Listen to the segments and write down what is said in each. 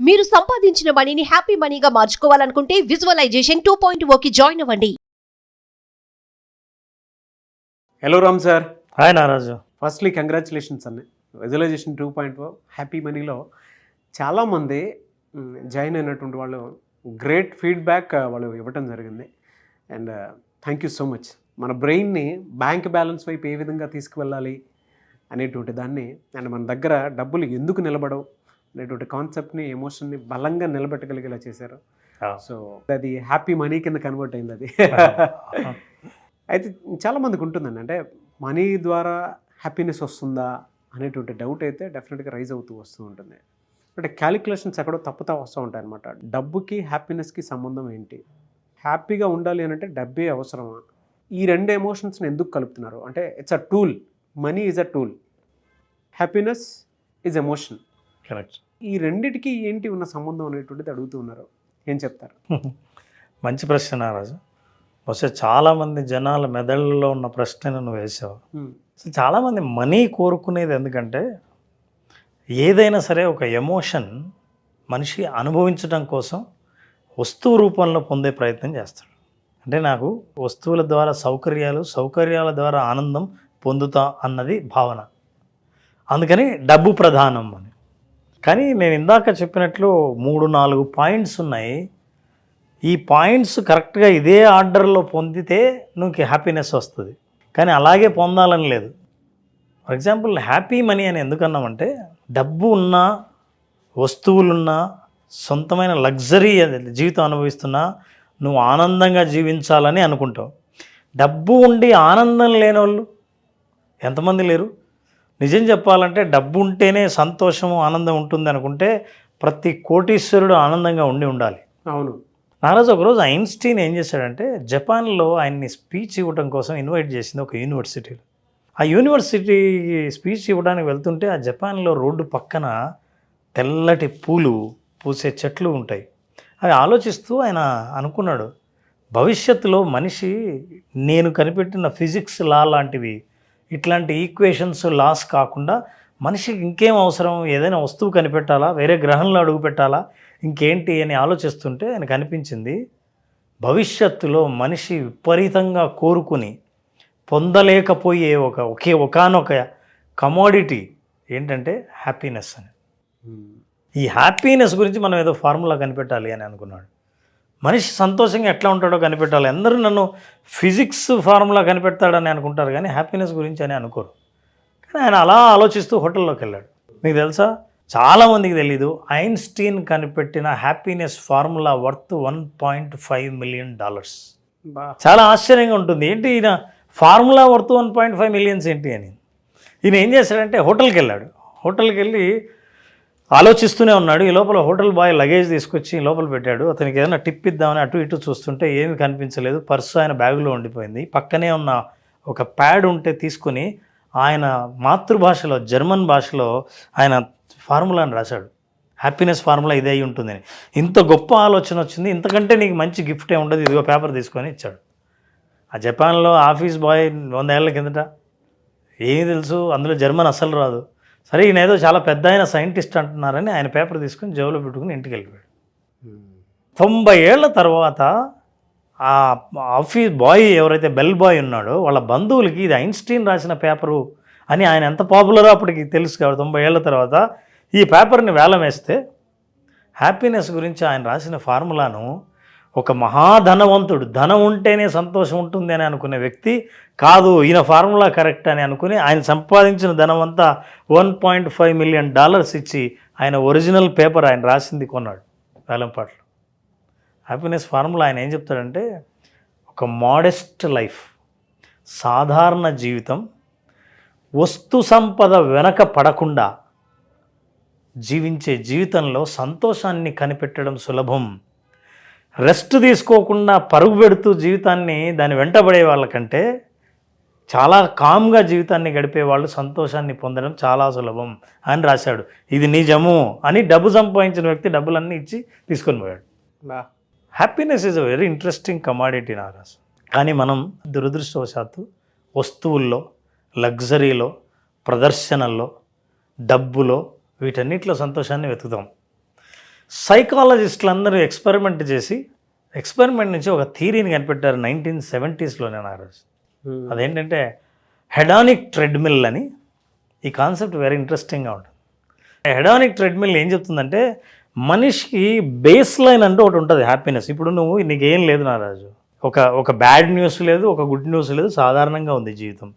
మీరు సంపాదించిన మనీని హ్యాపీ మనీగా మార్చుకోవాలనుకుంటే విజువలైజేషన్ 2.0కి జాయిన్ అవ్వండి. Hello Ram sir. Hi Naraju. Firstly congratulations అన్న. విజువలైజేషన్ 2.0 హ్యాపీ మనీలో చాలామంది జాయిన్ అయినటువంటి వాళ్ళు గ్రేట్ ఫీడ్బ్యాక్ వాళ్ళు ఇవ్వటం జరిగింది. And thank you so much. మన బ్రెయిన్ని బ్యాంక్ బ్యాలెన్స్ వైపు ఏ విధంగా తీసుకువెళ్ళాలి అనేటువంటి దాన్ని, అండ్ మన దగ్గర డబ్బులు ఎందుకు నిలబడవు అనేటువంటి కాన్సెప్ట్ని, ఎమోషన్ని బలంగా నిలబెట్టగలిగేలా చేశారు. సో అది హ్యాపీ మనీ కింద కన్వర్ట్ అయింది అది. అయితే చాలామందికి ఉంటుందండి, అంటే మనీ ద్వారా హ్యాపీనెస్ వస్తుందా అనేటువంటి డౌట్ అయితే డెఫినెట్గా రైజ్ అవుతూ వస్తూ ఉంటుంది. అంటే క్యాలిక్యులేషన్స్ ఎక్కడో తప్పుతా వస్తూ ఉంటాయి అన్నమాట. డబ్బుకి హ్యాపీనెస్కి సంబంధం ఏంటి? హ్యాపీగా ఉండాలి అని అంటే డబ్బే అవసరమా? ఈ రెండు ఎమోషన్స్ని ఎందుకు కలుపుతున్నారు? అంటే it's a tool. Money is a tool, happiness is emotion. Correct. ఈ రెండిటికి ఏంటి ఉన్న సంబంధం అనేటువంటిది అడుగుతూ ఉన్నారు. ఏం చెప్తారు? మంచి ప్రశ్న నారాజు. బహుశా చాలామంది జనాల మెదళ్ళలో ఉన్న ప్రశ్నను నువ్వు వేసావు. సో చాలామంది మనీ కోరుకునేది ఎందుకంటే, ఏదైనా సరే ఒక ఎమోషన్ మనిషి అనుభవించడం కోసం వస్తువు రూపంలో పొందే ప్రయత్నం చేస్తాడు. అంటే నాకు వస్తువుల ద్వారా సౌకర్యాల ద్వారా ఆనందం పొందుతా అన్నది భావన. అందుకని డబ్బు ప్రధానం అని. కానీ నేను ఇందాక చెప్పినట్లు 3-4 పాయింట్స్ ఉన్నాయి. ఈ పాయింట్స్ కరెక్ట్గా ఇదే ఆర్డర్లో పొందితే నువ్వు హ్యాపీనెస్ వస్తుంది. కానీ అలాగే పొందాలని లేదు. ఫర్ ఎగ్జాంపుల్ హ్యాపీ మనీ అని ఎందుకన్నామంటే, డబ్బు ఉన్నా, వస్తువులున్నా, సొంతమైన లగ్జరీ జీవితం అనుభవిస్తున్నా నువ్వు ఆనందంగా జీవించాలని అనుకుంటావు. డబ్బు ఉండి ఆనందం లేని వాళ్ళు ఎంతమంది లేరు? నిజం చెప్పాలంటే డబ్బు ఉంటేనే సంతోషము ఆనందం ఉంటుంది అనుకుంటే ప్రతి కోటీశ్వరుడు ఆనందంగా ఉండాలి. అవును. నారాజు ఒకరోజు ఐన్స్టీన్ ఏం చేశాడంటే, జపాన్లో ఆయన్ని స్పీచ్ ఇవ్వడం కోసం ఇన్వైట్ చేసింది ఒక యూనివర్సిటీలో. ఆ యూనివర్సిటీ స్పీచ్ ఇవ్వడానికి వెళ్తుంటే ఆ జపాన్లో రోడ్డు పక్కన తెల్లటి పూలు పూసే చెట్లు ఉంటాయి. అవి ఆలోచిస్తూ ఆయన అనుకున్నాడు, భవిష్యత్తులో మనిషి నేను కనిపెట్టిన ఫిజిక్స్ లా లాంటివి, ఇట్లాంటి ఈక్వేషన్స్ లాస్ కాకుండా మనిషికి ఇంకేం అవసరం, ఏదైనా వస్తువు కనిపెట్టాలా, వేరే గ్రహంలో అడుగు పెట్టాలా, ఇంకేంటి అని ఆలోచిస్తుంటే ఆయనకు అనిపించింది, భవిష్యత్తులో మనిషి విపరీతంగా కోరుకుని పొందలేకపోయే ఒకానొక కమోడిటీ ఏంటంటే హ్యాపీనెస్ అని. ఈ హ్యాపీనెస్ గురించి మనం ఏదో ఫార్ములా కనిపెట్టాలి అని అనుకున్నాడు. మనిషి సంతోషంగా ఎట్లా ఉంటాడో కనిపెట్టాలి. అందరూ నన్ను ఫిజిక్స్ ఫార్ములా కనిపెడతాడని అనుకుంటారు, కానీ హ్యాపీనెస్ గురించి అని అనుకోరు. కానీ ఆయన అలా ఆలోచిస్తూ హోటల్లోకి వెళ్ళాడు. మీకు తెలుసా, చాలామందికి తెలీదు, ఐన్స్టీన్ కనిపెట్టిన హ్యాపీనెస్ ఫార్ములా వర్త్ $1.5 మిలియన్. చాలా ఆశ్చర్యంగా ఉంటుంది, ఏంటి ఈయన ఫార్ములా వర్త్ 1.5 మిలియన్స్ ఏంటి అని. ఈయన ఏం చేశాడంటే హోటల్కి వెళ్ళాడు. హోటల్కి వెళ్ళి ఆలోచిస్తూనే ఉన్నాడు. ఈ లోపల హోటల్ బాయ్ లగేజ్ తీసుకొచ్చి లోపల పెట్టాడు. అతనికి ఏదైనా టిప్ ఇద్దామని అటు ఇటు చూస్తుంటే ఏమీ కనిపించలేదు. పర్సు ఆయన బ్యాగులో ఉండిపోయింది. పక్కనే ఉన్న ఒక ప్యాడ్ ఉంటే తీసుకుని ఆయన మాతృభాషలో, జర్మన్ భాషలో ఆయన ఫార్ములాని రాశాడు. హ్యాపీనెస్ ఫార్ములా ఇదే అయి ఉంటుందని. ఇంత గొప్ప ఆలోచన వచ్చింది, ఇంతకంటే నీకు మంచి గిఫ్ట్ ఏ ఉండదు, ఇదిగో పేపర్ తీసుకొని ఇచ్చాడు. ఆ జపాన్లో ఆఫీస్ బాయ్ 100 ఏళ్ల కిందట ఏమీ తెలుసు, అందులో జర్మన్ అస్సలు రాదు. సరే ఈయన ఏదో చాలా పెద్ద ఆయన సైంటిస్ట్ అంటున్నారని ఆయన పేపర్ తీసుకుని జేబులో పెట్టుకుని ఇంటికి వెళ్ళిపోయాడు. 90 ఏళ్ల తర్వాత ఆ ఆఫీస్ బాయ్ ఎవరైతే బెల్ బాయ్ ఉన్నాడో వాళ్ళ బంధువులకి ఇది ఐన్స్టీన్ రాసిన పేపరు అని, ఆయన ఎంత పాపులరో అప్పటికి తెలుసు కాబట్టి 90 ఏళ్ల తర్వాత ఈ పేపర్ని వేలం వేస్తే హ్యాపీనెస్ గురించి ఆయన రాసిన ఫార్ములాను ఒక మహాధనవంతుడు, ధనం ఉంటేనే సంతోషం ఉంటుంది అని అనుకునే వ్యక్తి, కాదు ఈయన ఫార్ములా కరెక్ట్ అని అనుకుని ఆయన సంపాదించిన ధనం అంతా $1.5 మిలియన్ ఇచ్చి ఆయన ఒరిజినల్ పేపర్ ఆయన రాసింది కొన్నాడు వేలంపాట్లో. హ్యాపీనెస్ ఫార్ములా ఆయన ఏం చెప్తాడంటే, ఒక మోడెస్ట్ లైఫ్, సాధారణ జీవితం, వస్తు సంపద వెనక పడకుండా జీవించే జీవితంలో సంతోషాన్ని కనిపెట్టడం సులభం. రెస్ట్ తీసుకోకుండా పరుగు పెడుతూ జీవితాన్ని దాని వెంటబడే వాళ్ళకంటే చాలా కామ్గా జీవితాన్ని గడిపే వాళ్ళు సంతోషాన్ని పొందడం చాలా సులభం అని రాశాడు. ఇది నిజము అని డబ్బు సంపాదించిన వ్యక్తి డబ్బులన్నీ ఇచ్చి తీసుకొని పోయాడు. Happiness is a very interesting commodity Naraju. కానీ మనం దురదృష్టవశాత్తు వస్తువుల్లో, లగ్జరీలో, ప్రదర్శనల్లో, డబ్బులో, వీటన్నిటిలో సంతోషాన్ని వెతుకుతాం. సైకాలజిస్టులు అందరూ ఎక్స్పెరిమెంట్ చేసి ఎక్స్పెరిమెంట్ నుంచి ఒక థియరీని కనిపెట్టారు 1970s నారాజ్. అదేంటంటే హెడానిక్ ట్రెడ్మిల్ అని. ఈ కాన్సెప్ట్ వెరీ ఇంట్రెస్టింగ్గా ఉంటుంది. హెడానిక్ ట్రెడ్మిల్ ఏం చెప్తుందంటే మనిషికి బేస్ లైన్ అంటూ ఒకటి ఉంటుంది హ్యాపీనెస్. ఇప్పుడు నువ్వు నీకేం లేదు నారాజు, ఒక బ్యాడ్ న్యూస్ లేదు, ఒక గుడ్ న్యూస్ లేదు, సాధారణంగా ఉంది జీవితం.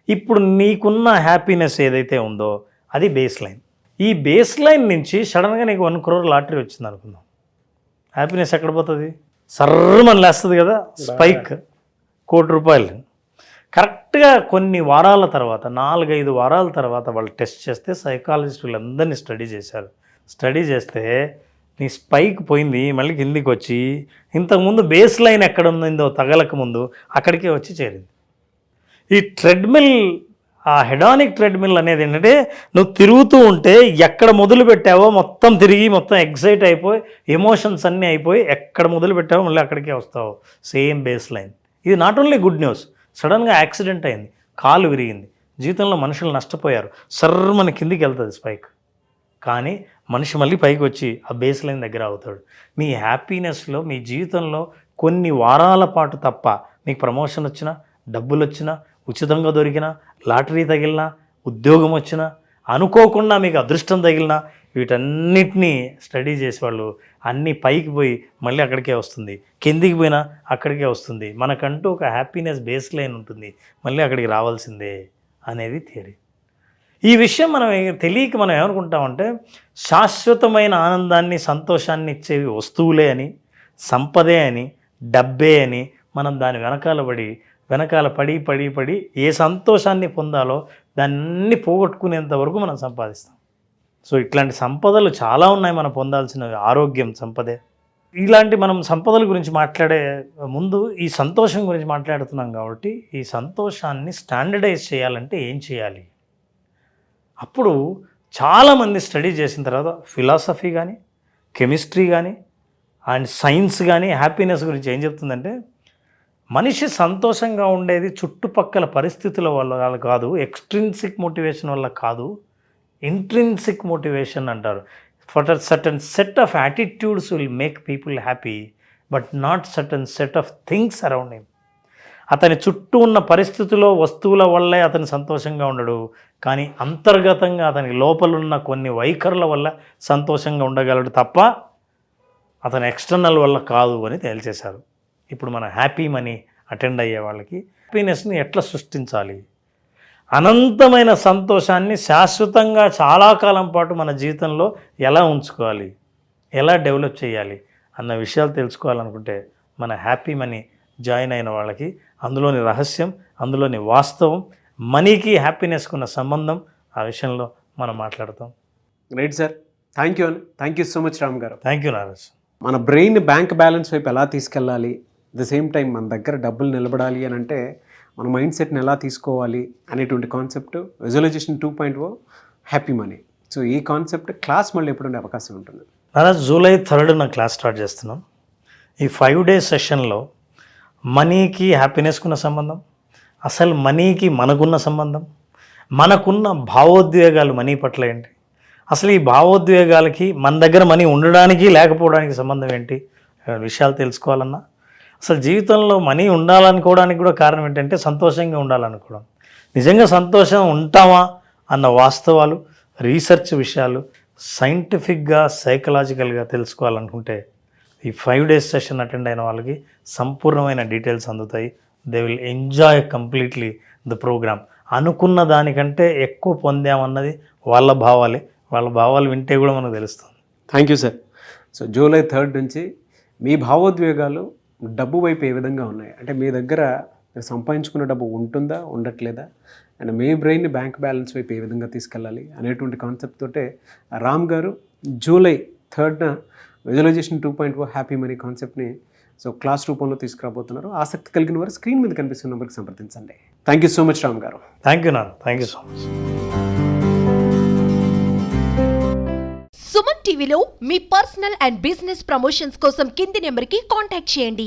ఇప్పుడు నీకున్న హ్యాపీనెస్ ఏదైతే ఉందో అది బేస్ లైన్. ఈ బేస్ లైన్ నుంచి సడన్గా నీకు 1 crore లాటరీ వచ్చింది అనుకుందాం. హ్యాపీనెస్ ఎక్కడ పోతుంది? సర్రమని లేస్తుంది కదా, స్పైక్. 1 కోటి రూపాయలు. కరెక్ట్గా కొన్ని వారాల తర్వాత 4-5 వారాల తర్వాత వాళ్ళు టెస్ట్ చేస్తే సైకాలజిస్టులు అందరినీ స్టడీ చేస్తే నీ స్పైక్ పోయింది, మళ్ళీ కిందికి వచ్చి ఇంతకుముందు బేస్ లైన్ ఎక్కడ ఉందో తగలక ముందు అక్కడికే వచ్చి చేరింది. ఈ ట్రెడ్మిల్, ఆ హెడానిక్ ట్రెడ్మిల్ అనేది ఏంటంటే నువ్వు తిరుగుతూ ఉంటే ఎక్కడ మొదలు పెట్టావో మొత్తం తిరిగి మొత్తం ఎక్సైట్ అయిపోయి ఎమోషన్స్ అన్నీ అయిపోయి ఎక్కడ మొదలు పెట్టావో మళ్ళీ అక్కడికే వస్తావు, సేమ్ బేస్ లైన్. ఇది నాట్ ఓన్లీ గుడ్ న్యూస్. సడన్గా యాక్సిడెంట్ అయింది, కాలు విరిగింది, జీవితంలో మనుషులు నష్టపోయారు, సర్రమని కిందికి వెళ్తుంది స్పైక్. కానీ మనిషి మళ్ళీ పైకి వచ్చి ఆ బేస్ లైన్ దగ్గర అవుతాడు. మీ హ్యాపీనెస్లో మీ జీవితంలో కొన్ని వారాల పాటు తప్ప మీకు ప్రమోషన్ వచ్చినా, డబ్బులు వచ్చినా, ఉచితంగా దొరికినా, లాటరీ తగిలినా, ఉద్యోగం వచ్చినా, అనుకోకుండా మీకు అదృష్టం తగిలినా, వీటన్నిటినీ స్టడీ చేసే వాళ్ళు అన్నీ పైకి పోయి మళ్ళీ అక్కడికే వస్తుంది, కిందికి పోయినా అక్కడికే వస్తుంది. మనకంటూ ఒక హ్యాపీనెస్ బేస్ లైన్ ఉంటుంది, మళ్ళీ అక్కడికి రావాల్సిందే అనేది థియరీ. ఈ విషయం మనం తెలియక మనం ఏమనుకుంటామంటే శాశ్వతమైన ఆనందాన్ని, సంతోషాన్ని ఇచ్చేవి వస్తువులే అని, సంపదే అని, డబ్బే అని మనం దాని వెనకాల పడి ఏ సంతోషాన్ని పొందాలో దాన్ని పోగొట్టుకునేంత వరకు మనం సంపాదిస్తాం. సో ఇట్లాంటి సంపదలు చాలా ఉన్నాయి మనం పొందాల్సినవి. ఆరోగ్యం సంపదే. ఇలాంటి మనం సంపదల గురించి మాట్లాడే ముందు ఈ సంతోషం గురించి మాట్లాడుతున్నాం కాబట్టి ఈ సంతోషాన్ని స్టాండర్డైజ్ చేయాలంటే ఏం చేయాలి? అప్పుడు చాలామంది స్టడీ చేసిన తర్వాత ఫిలాసఫీ కానీ, కెమిస్ట్రీ కానీ అండ్ సైన్స్ కానీ హ్యాపీనెస్ గురించి ఏం చెప్తుందంటే మనిషి సంతోషంగా ఉండేది చుట్టుపక్కల పరిస్థితుల వల్ల కాదు, ఎక్స్ట్రిన్సిక్ మోటివేషన్ వల్ల కాదు, ఇంట్రిన్సిక్ మోటివేషన్ అంటారు. For certain set of attitudes will make people happy but not certain set of things around him. అతని చుట్టూ ఉన్న పరిస్థితుల్లో వస్తువుల వల్లే అతను సంతోషంగా ఉండడు, కానీ అంతర్గతంగా అతని లోపలున్న కొన్ని వైఖరుల వల్ల సంతోషంగా ఉండగలడు తప్ప అతని ఎక్స్టర్నల్ వల్ల కాదు అని తేల్చేశారు. ఇప్పుడు మన హ్యాపీ మనీ అటెండ్ అయ్యే వాళ్ళకి హ్యాపీనెస్ని ఎట్లా సృష్టించాలి, అనంతమైన సంతోషాన్ని శాశ్వతంగా చాలా కాలం పాటు మన జీవితంలో ఎలా ఉంచుకోవాలి, ఎలా డెవలప్ చేయాలి అన్న విషయాలు తెలుసుకోవాలనుకుంటే మన హ్యాపీ మనీ జాయిన్ అయిన వాళ్ళకి అందులోని రహస్యం, అందులోని వాస్తవం, మనీకి హ్యాపీనెస్కి ఉన్న సంబంధం, ఆ విషయంలో మనం మాట్లాడతాం. Right sir, thank you so much Ram garu. Thank you Naraj. మన బ్రెయిన్ బ్యాంక్ బ్యాలెన్స్ వైపు ఎలా తీసుకెళ్ళాలి, ద సేమ్ టైం మన దగ్గర డబ్బులు నిలబడాలి అని అంటే మన మైండ్ సెట్ని ఎలా తీసుకోవాలి అనేటువంటి concept visualisation 2.0 happy money. So ఈ కాన్సెప్ట్ క్లాస్ మళ్ళీ ఎప్పుడు ఉండే అవకాశం ఉంటుంది? నారాజ్, July 3rd క్లాస్ స్టార్ట్ చేస్తున్నాం. ఈ 5 days సెషన్లో మనీకి హ్యాపీనెస్కి ఉన్న సంబంధం, అసలు మనీకి మనకున్న సంబంధం, మనకున్న భావోద్వేగాలు మనీ పట్ల ఏంటి, అసలు ఈ భావోద్వేగాలకి మన దగ్గర మనీ ఉండడానికి లేకపోవడానికి సంబంధం ఏంటి విషయాలు తెలుసుకోవాలన్నా, అసలు జీవితంలో మనీ ఉండాలనుకోవడానికి కూడా కారణం ఏంటంటే సంతోషంగా ఉండాలనుకోవడం. నిజంగా సంతోషం ఉంటామా అన్న వాస్తవాలు, రీసెర్చ్ విషయాలు సైంటిఫిక్గా, సైకలాజికల్గా తెలుసుకోవాలనుకుంటే ఈ 5 days సెషన్ అటెండ్ అయిన వాళ్ళకి సంపూర్ణమైన డీటెయిల్స్ అందుతాయి. They will enjoy completely the programme. అనుకున్న దానికంటే ఎక్కువ పొందామన్నది వాళ్ళ భావాలు వింటే కూడా మనకు తెలుస్తుంది. Thank you sir. So July 3rd నుంచి మీ భావోద్వేగాలు డబ్బు వైపు ఏ విధంగా ఉన్నాయి, అంటే మీ దగ్గర సంపాదించుకున్న డబ్బు ఉంటుందా, ఉండట్లేదా, అండ్ మీ బ్రెయిన్ బ్యాంక్ బ్యాలెన్స్ వైపు ఏ విధంగా తీసుకెళ్ళాలి అనేటువంటి కాన్సెప్ట్ తోటే Ram garu July 3rd visualisation 2.0 happy money కాన్సెప్ట్ని సో క్లాస్ రూపంలో తీసుకురాబోతున్నారు. ఆసక్తి కలిగిన వారు స్క్రీన్ మీద కనిపిస్తున్న నెంబర్కి సంప్రదించండి. Thank you so much Ram garu. Thank you నాన్న, thank you so much. Suman టీవీలో మీ పర్సనల్ అండ్ బిజినెస్ ప్రమోషన్స్ కోసం కింది నెంబర్కి కాంటాక్ట్ చేయండి.